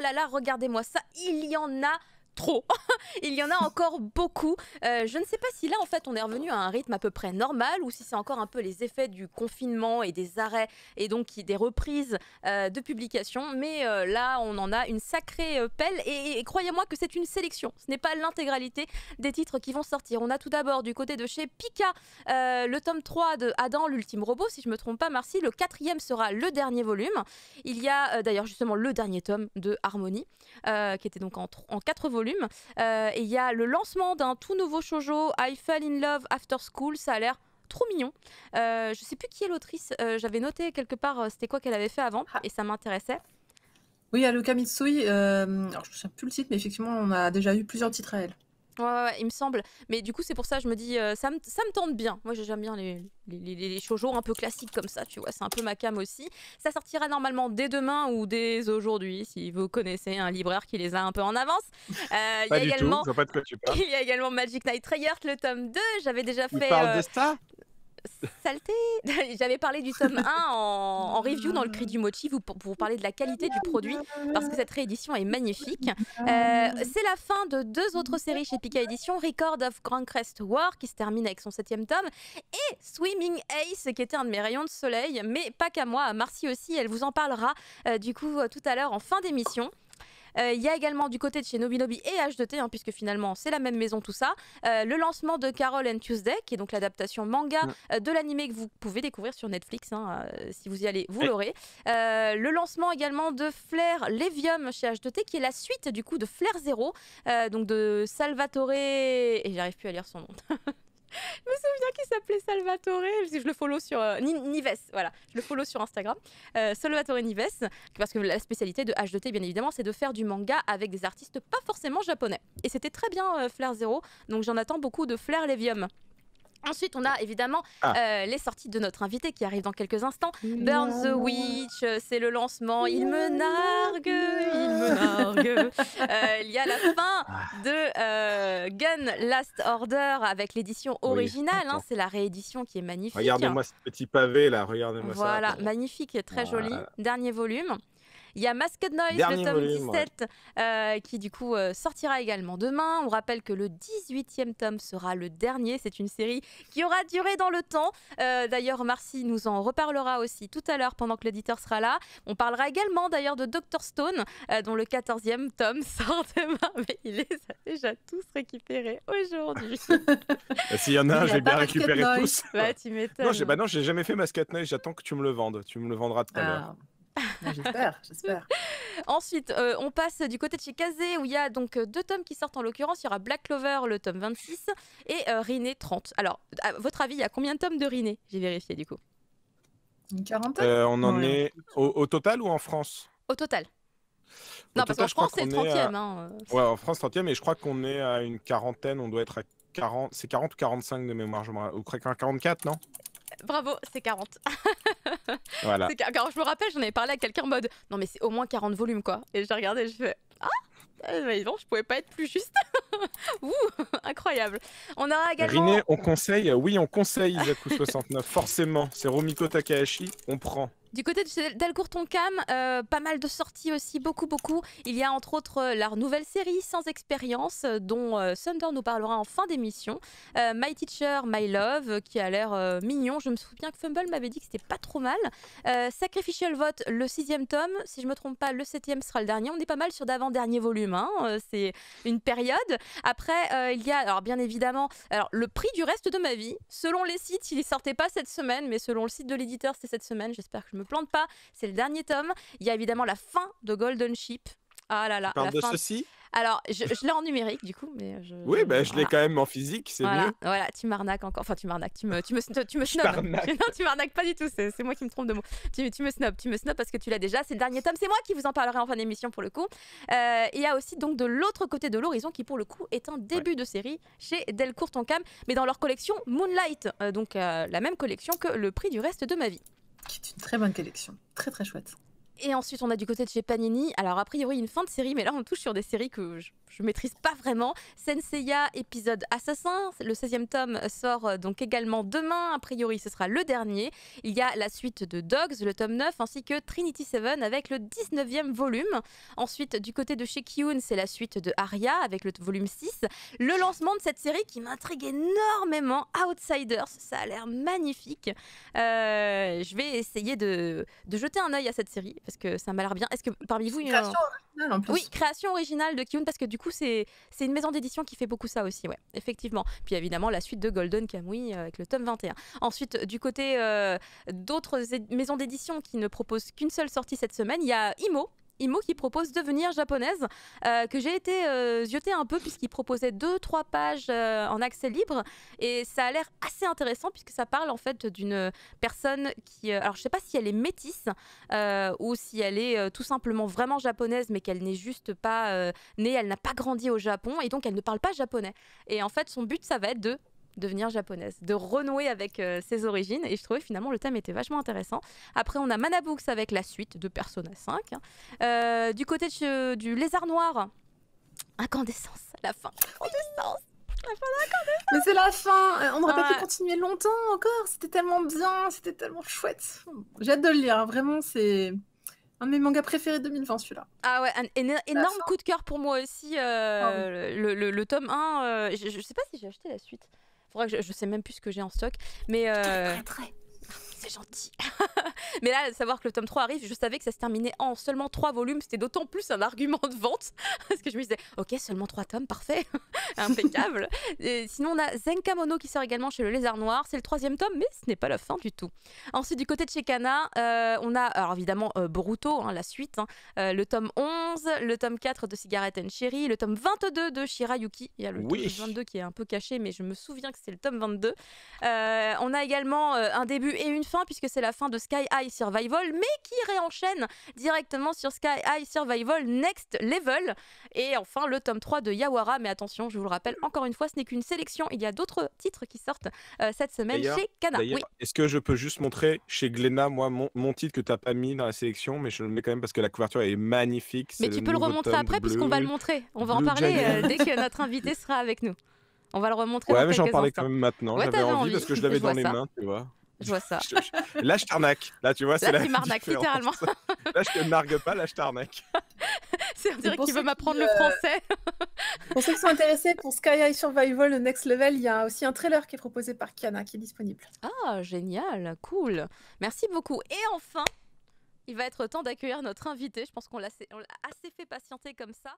là, regardez-moi ça, il y en a trop. Il y en a encore beaucoup. Je ne sais pas si là, en fait, on est revenu à un rythme à peu près normal ou si c'est encore un peu les effets du confinement et des arrêts et donc des reprises de publication. Mais là, on en a une sacrée pelle et croyez-moi que c'est une sélection. Ce n'est pas l'intégralité des titres qui vont sortir. On a tout d'abord du côté de chez Pika le tome 3 de Adam, l'ultime robot, si je ne me trompe pas, Marcy. Le 4e sera le dernier volume. Il y a d'ailleurs justement le dernier tome de Harmony, qui était donc en 4 volumes. Et il y a le lancement d'un tout nouveau shoujo, I Fell in Love After School. Ça a l'air trop mignon. Je sais plus qui est l'autrice. J'avais noté quelque part c'était quoi qu'elle avait fait avant et ça m'intéressait. Oui, Haruka Mitsui. Alors je ne sais plus le titre, mais effectivement, on a déjà eu plusieurs titres à elle. Ouais, il me semble. Mais du coup, c'est pour ça que je me dis, ça me tente bien. Moi, j'aime bien les shoujo un peu classiques comme ça, tu vois. C'est un peu ma came aussi. Ça sortira normalement dès demain ou dès aujourd'hui, si vous connaissez un libraire qui les a un peu en avance. Pas du tout, je vois pas de quoi tu parles. Il y a également Magic Knight Rayearth, le tome 2. J'avais déjà fait... Il parle de ça Saleté. J'avais parlé du tome 1 en review dans le Cri du Mochi pour vous parler de la qualité du produit parce que cette réédition est magnifique. C'est la fin de 2 autres séries chez Pika Édition, Record of Grand Crest War qui se termine avec son 7e tome et Swimming Ace qui était un de mes rayons de soleil, mais pas qu'à moi, à Marcy aussi, elle vous en parlera du coup tout à l'heure en fin d'émission. Il y a également du côté de chez Nobinobi et H2T, hein, puisque finalement c'est la même maison tout ça, le lancement de Carol and Tuesday, qui est donc l'adaptation manga de l'animé que vous pouvez découvrir sur Netflix, hein, si vous y allez, vous l'aurez. Le lancement également de Flair Levium chez H2T, qui est la suite du coup de Flair Zero, donc de Salvatore, et j'arrive plus à lire son nom. Je me souviens qu'il s'appelait Salvatore, parce que je le follow sur Nives, voilà, je le follow sur Instagram, Salvatore Nives, parce que la spécialité de H2T, bien évidemment, c'est de faire du manga avec des artistes pas forcément japonais. Et c'était très bien Flair Zero, donc j'en attends beaucoup de Flair Levium. Ensuite, on a évidemment les sorties de notre invité qui arrive dans quelques instants. Burn the Witch, c'est le lancement. Il me nargue, il me nargue. Il y a la fin de Gun Last Order avec l'édition originale. Hein, c'est la réédition qui est magnifique. Regardez-moi ce petit pavé là, regardez-moi ça. Voilà, magnifique et très joli. Dernier volume. Il y a Masked Noise, le tome 17, qui du coup sortira également demain. On rappelle que le 18e tome sera le dernier. C'est une série qui aura duré dans le temps. D'ailleurs, Marcy nous en reparlera aussi tout à l'heure pendant que l'éditeur sera là. On parlera également d'ailleurs de Dr Stone, dont le 14e tome sort demain. Mais il les a déjà tous récupérés aujourd'hui. S'il y en a un, je vais bien récupérer tous. Bah, tu m'étonnes. Non, j'ai jamais fait Masked Noise. J'attends que tu me le vendes. Tu me le vendras tout à l'heure. J'espère. Ensuite, on passe du côté de chez Kazé où il y a donc 2 tomes qui sortent en l'occurrence. Il y aura Black Clover, le tome 26 et Rinné 30. Alors, à votre avis, il y a combien de tomes de Rinné? J'ai vérifié du coup. Une quarantaine on en est au total ou en France? Au total. Non, parce qu'en France, c'est le 30e. Ouais, en France, 30e, et je crois qu'on est à une quarantaine. On doit être à 40. C'est 40 ou 45 de mémoire. Ou 44, non? Bravo, c'est 40. Voilà. Alors, je me rappelle, j'en avais parlé à quelqu'un en mode non, mais c'est au moins 40 volumes quoi. Et j'ai regardé, je fais non, je pouvais pas être plus juste. Ouh, incroyable. On aura également. Rinné, on conseille, oui, on conseille Zaku69, forcément. C'est Romiko Takahashi, on prend. Du côté de Delcourt Tonkam, pas mal de sorties aussi, beaucoup. Il y a entre autres leur nouvelle série Sans Expérience, dont Thunder nous parlera en fin d'émission. My Teacher, My Love, qui a l'air mignon. Je me souviens que Fumble m'avait dit que c'était pas trop mal. Sacrificial Vote, le 6e tome. Si je me trompe pas, le 7e sera le dernier. On est pas mal sur d'avant-dernier volume. Hein. C'est une période. Après, il y a, alors bien évidemment, le prix du reste de ma vie. Selon les sites, il ne sortait pas cette semaine, mais selon le site de l'éditeur, c'était cette semaine. J'espère que je me plante pas, c'est le dernier tome. Il y a évidemment la fin de Golden Ship. Ah là là, tu parles la de fin. Ceci Alors, je l'ai en numérique du coup, mais oui, bah, je l'ai quand même en physique, c'est mieux. Voilà, tu m'arnaques encore. Enfin, tu m'arnaques, tu me snobs. Non, tu m'arnaques pas du tout, c'est moi qui me trompe de mots. Tu me snobs parce que tu l'as déjà. C'est le dernier tome, c'est moi qui vous en parlerai en fin d'émission pour le coup. Il y a aussi donc de l'autre côté de l'horizon qui pour le coup est un début de série chez Delcourt Tonkam, mais dans leur collection Moonlight, donc la même collection que Le Prix du Reste de ma vie. Qui est une très bonne collection, très très chouette. Et ensuite, on a du côté de chez Panini. Alors, a priori, une fin de série, mais là, on touche sur des séries que je maîtrise pas vraiment. Senseiya, épisode Assassin. Le 16e tome sort donc également demain. A priori, ce sera le dernier. Il y a la suite de Dogs, le tome 9, ainsi que Trinity Seven avec le 19e volume. Ensuite, du côté de chez Kiun, c'est la suite de Aria avec le volume 6. Le lancement de cette série qui m'intrigue énormément, Outsiders. Ça a l'air magnifique. Je vais essayer de jeter un œil à cette série parce que ça m'a l'air bien. Est-ce que parmi vous, Création originale en plus. oui, création originale de Kiun, parce que du coup, c'est une maison d'édition qui fait beaucoup ça aussi, ouais, effectivement. Puis évidemment, la suite de Golden Kamuy avec le tome 21. Ensuite, du côté d'autres maisons d'édition qui ne proposent qu'une seule sortie cette semaine, il y a Imo qui propose Devenir japonaise, que j'ai été zioter un peu puisqu'il proposait 2-3 pages en accès libre et ça a l'air assez intéressant puisque ça parle en fait d'une personne qui, alors je sais pas si elle est métisse ou si elle est tout simplement vraiment japonaise mais qu'elle n'est juste pas née, elle n'a pas grandi au Japon et donc elle ne parle pas japonais. Et en fait son but ça va être de devenir japonaise, de renouer avec ses origines et je trouvais finalement le thème était vachement intéressant. Après on a Manabooks avec la suite de Persona 5. Du côté du Lézard Noir, Incandescence, la fin d'Incandescence. Mais c'est la fin. On n'aurait pas pu continuer longtemps encore. C'était tellement bien, c'était tellement chouette. J'ai hâte de le lire. Hein. Vraiment, c'est un de mes mangas préférés de 2020, celui-là. Ah ouais, un énorme coup de cœur pour moi aussi. Le tome 1, je sais pas si j'ai acheté la suite. Faudra que je sais même plus ce que j'ai en stock. Mais Très. c'est gentil. Mais là, savoir que le tome 3 arrive, je savais que ça se terminait en seulement 3 volumes. C'était d'autant plus un argument de vente. Parce que je me disais, ok, seulement 3 tomes, parfait. Impeccable. Et sinon, on a Zenkamono qui sort également chez le Lézard Noir. C'est le 3e tome, mais ce n'est pas la fin du tout. Ensuite, du côté de chez Kana, on a alors évidemment Boruto, la suite. Le tome 11, le tome 4 de Cigarette and Cherry, le tome 22 de Shirayuki. Il y a le tome 22 qui est un peu caché, mais je me souviens que c'est le tome 22. On a également un début et une fin, puisque c'est la fin de Sky High Survival, mais qui réenchaîne directement sur Sky High Survival Next Level. Et enfin, le tome 3 de Yawara, mais attention, je vous le rappelle, encore une fois, ce n'est qu'une sélection. Il y a d'autres titres qui sortent cette semaine chez Kana. Oui. Est-ce que je peux juste montrer chez Glénat, moi, mon titre que tu n'as pas mis dans la sélection, mais je le mets quand même parce que la couverture est magnifique. Mais tu peux le remontrer après, puisqu'on va le montrer. On va en parler dès que notre invité sera avec nous. On va le remontrer. Ouais, mais j'en parlais quand même maintenant. J'avais envie parce que je l'avais dans les mains, tu vois. Je vois ça. Là, je t'arnaque. Là, tu vois, c'est là, tu m'arnaques, littéralement. Là, je te nargue pas, là, je t'arnaque. C'est dire qu'il veut m'apprendre le français. Pour ceux qui sont intéressés, pour Sky High Survival, le Next Level, il y a aussi un trailer qui est proposé par Kana, qui est disponible. Ah, génial, cool. Merci beaucoup. Et enfin, il va être temps d'accueillir notre invité. Je pense qu'on l'a assez fait patienter comme ça.